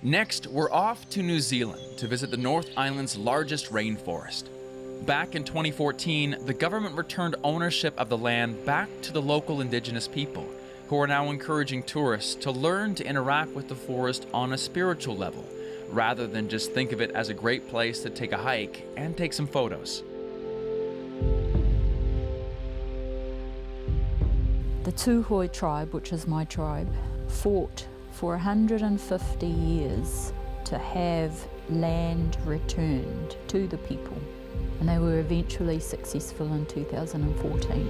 Next, we're off to New Zealand to visit the North Island's largest rainforest. Back in 2014, the government returned ownership of the land back to the local indigenous people, who are now encouraging tourists to learn to interact with the forest on a spiritual level, rather than just think of it as a great place to take a hike and take some photos. The Tūhoe tribe, which is my tribe, fought for 150 years to have land returned to the people, and they were eventually successful in 2014.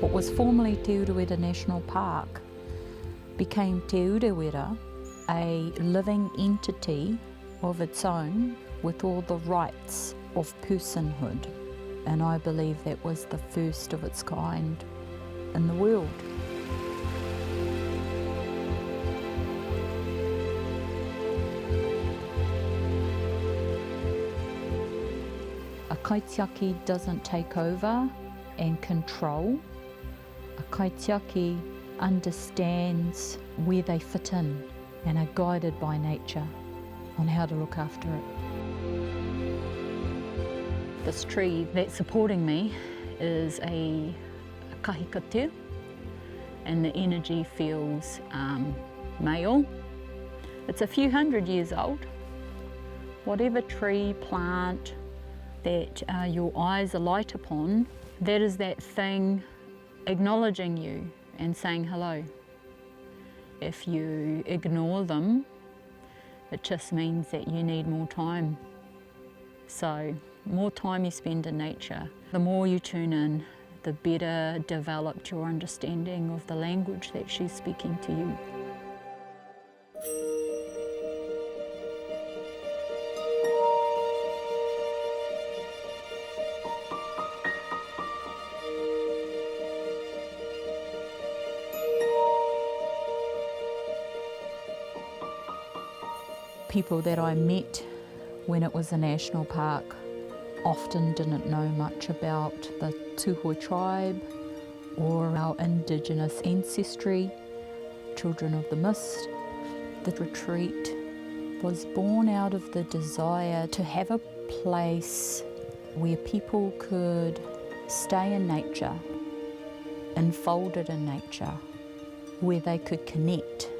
What was formerly Te Ureweras National Park became Te Ureweras, a living entity of its own with all the rights of personhood. And I believe that was the first of its kind in the world. A kaitiaki doesn't take over and control. A kaitiaki understands where they fit in and are guided by nature on how to look after it. This tree that's supporting me is a kahikatea, and the energy feels male. It's a few hundred years old. Whatever tree, plant that your eyes alight upon, that is that thing acknowledging you and saying hello. If you ignore them, it just means that you need more time. So, more time you spend in nature, the more you tune in, the better developed your understanding of the language that she's speaking to you. People that I met when it was a national park often didn't know much about the Tūhoe tribe or our indigenous ancestry, children of the mist. The retreat was born out of the desire to have a place where people could stay in nature, enfolded in nature, where they could connect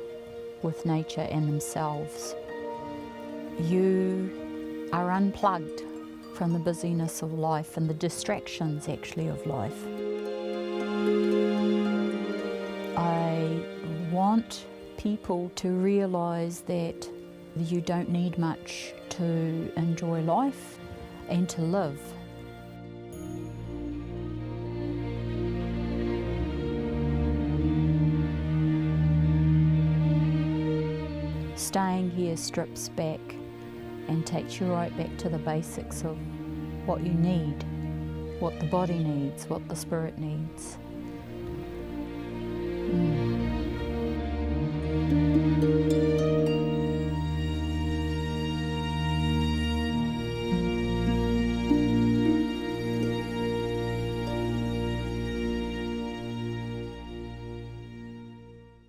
with nature and themselves. You are unplugged from the busyness of life and the distractions actually of life. I want people to realise that you don't need much to enjoy life and to live. Staying here strips back and takes you right back to the basics of what you need, what the body needs, what the spirit needs.